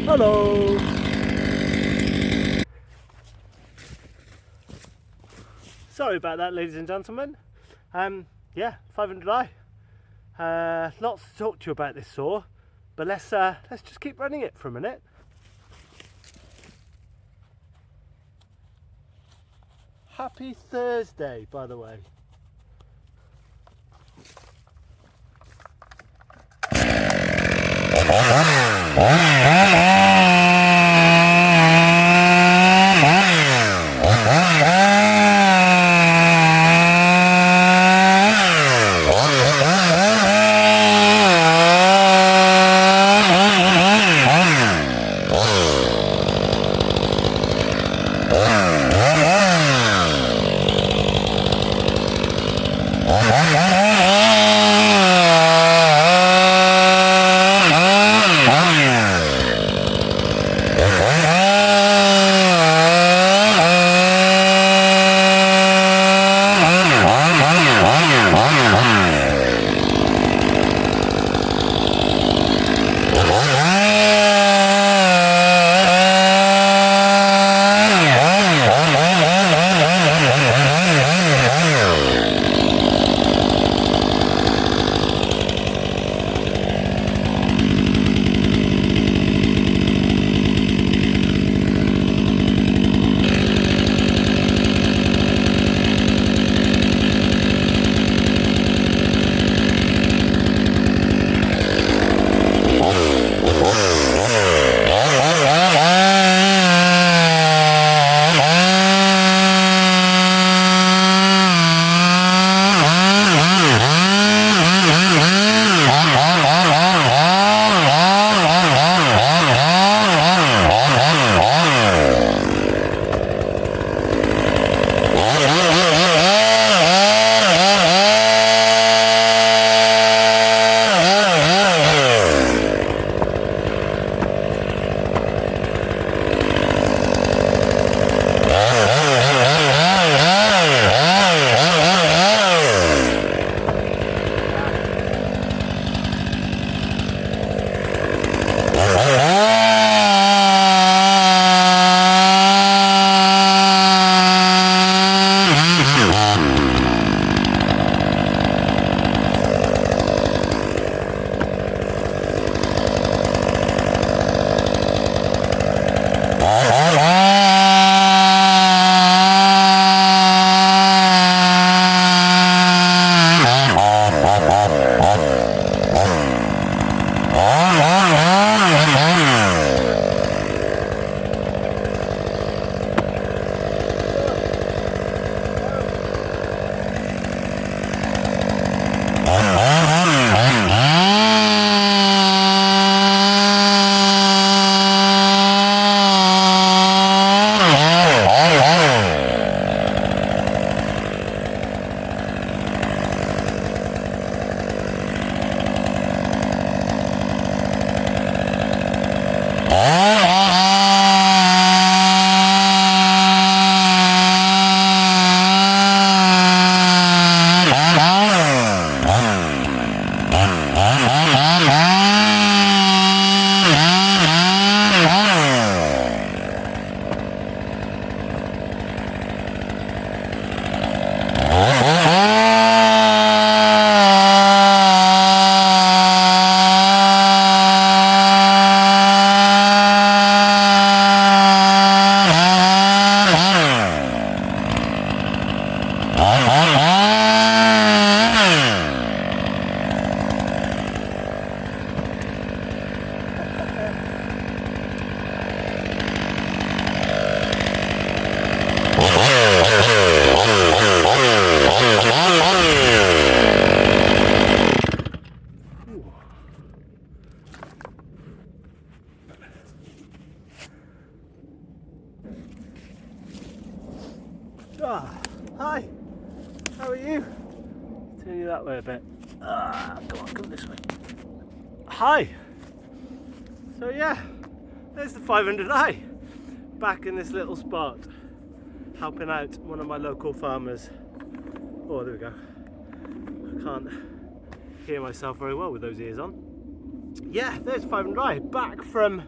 Hello! Sorry about that, ladies and gentlemen. Yeah, 500i. Lots to talk to you about this saw, but let's just keep running it for a minute. Happy Thursday, by the way. Hi, how are you? Turn you that way a bit. Come this way. Hi. So yeah, there's the 500i. Back in this little spot, helping out one of my local farmers. Oh, there we go. I can't hear myself very well with those ears on. Yeah, there's 500i, back from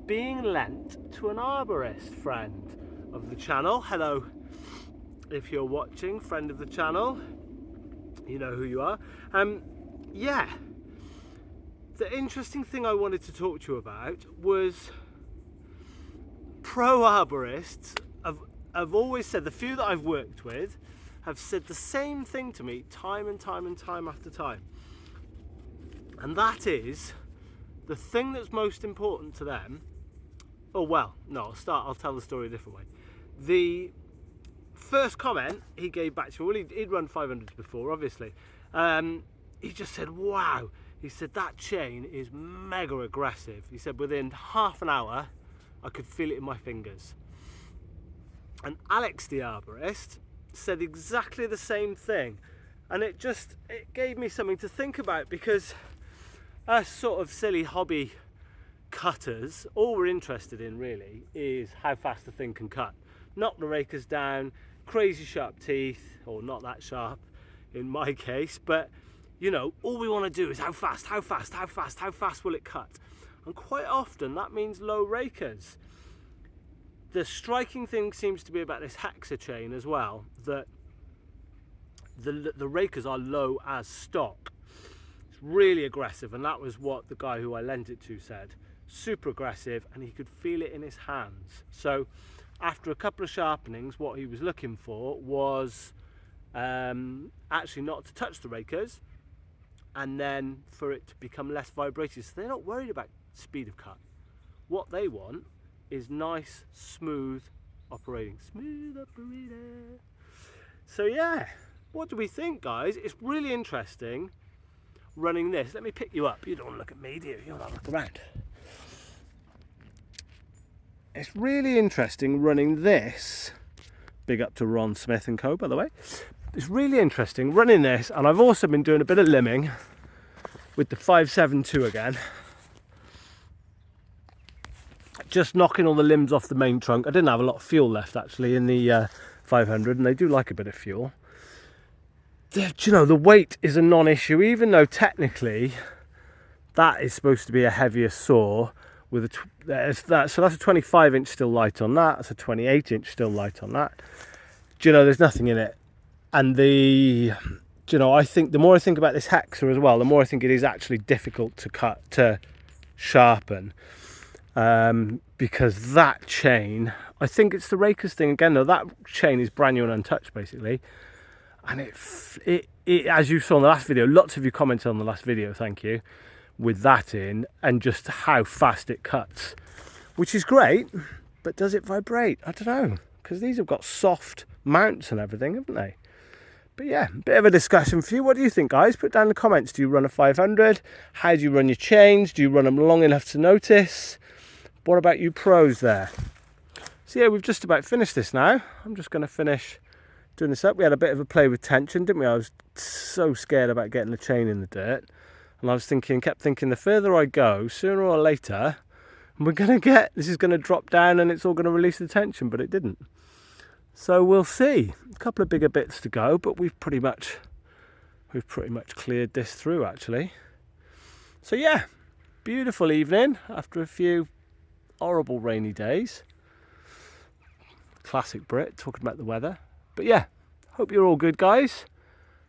being lent to an arborist friend of the channel. Hello, if you're watching, friend of the channel, you know who you are. Yeah, the interesting thing I wanted to talk to you about was pro arborists. I've always said, the few that I've worked with have said the same thing to me time and time and time after time. And that is the thing that's most important to them. Oh, well, no, I'll tell the story a different way. The first comment he gave back to me, well, he'd run 500s before, obviously. He just said, wow. He said, that chain is mega aggressive. He said, within half an hour, I could feel it in my fingers. And Alex, the arborist, said exactly the same thing. And it gave me something to think about, because us sort of silly hobby cutters, all we're interested in really is how fast the thing can cut. Knock the rakers down, crazy sharp teeth, or not that sharp in my case, but you know, all we want to do is how fast will it cut? And quite often that means low rakers. The striking thing seems to be about this hexa chain as well, that the rakers are low as stock. It's really aggressive, and that was what the guy who I lent it to said. Super aggressive, and he could feel it in his hands. So after a couple of sharpenings, what he was looking for was actually not to touch the rakers, and then for it to become less vibrating. So they're not worried about speed of cut. What they want is nice, smooth operating. Smooth operator. So yeah, what do we think, guys? It's really interesting running this. Let me pick you up. You don't want to look at me, do you? You want to look around. It's really interesting running this. Big up to Ron Smith and Co, by the way. It's really interesting running this, and I've also been doing a bit of limbing with the 572 again. Just knocking all the limbs off the main trunk. I didn't have a lot of fuel left actually in the 500, and they do like a bit of fuel. You know, the weight is a non-issue, even though technically that is supposed to be a heavier saw. With so that's a 25-inch still light on that. That's a 28-inch still light on that. Do you know, there's nothing in it. And you know, I think the more I think about this hexa as well, the more I think it is actually difficult to sharpen. Because that chain, I think it's the rakers thing again though, that chain is brand new and untouched basically. And it as you saw in the last video, lots of you commented on the last video, thank you, with that in, and just how fast it cuts, which is great. But does it vibrate? I don't know, because these have got soft mounts and everything, haven't they? But yeah, bit of a discussion for you. What do you think, guys? Put down in the comments. Do you run a 500? How do you run your chains? Do you run them long enough to notice? What about you pros there? So yeah, we've just about finished this now. I'm just going to finish doing this up. We had a bit of a play with tension, didn't we? I was so scared about getting the chain in the dirt. And I was kept thinking, the further I go, sooner or later, this is going to drop down and it's all going to release the tension, but it didn't. So we'll see. A couple of bigger bits to go, but we've pretty much cleared this through actually. So yeah, beautiful evening after a few horrible rainy days. Classic Brit, talking about the weather. But yeah, hope you're all good, guys.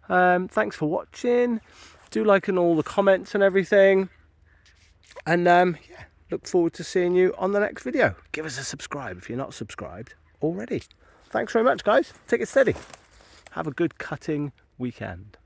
Thanks for watching. Do like in all the comments and everything. And yeah, look forward to seeing you on the next video. Give us a subscribe if you're not subscribed already. Thanks very much, guys. Take it steady. Have a good cutting weekend.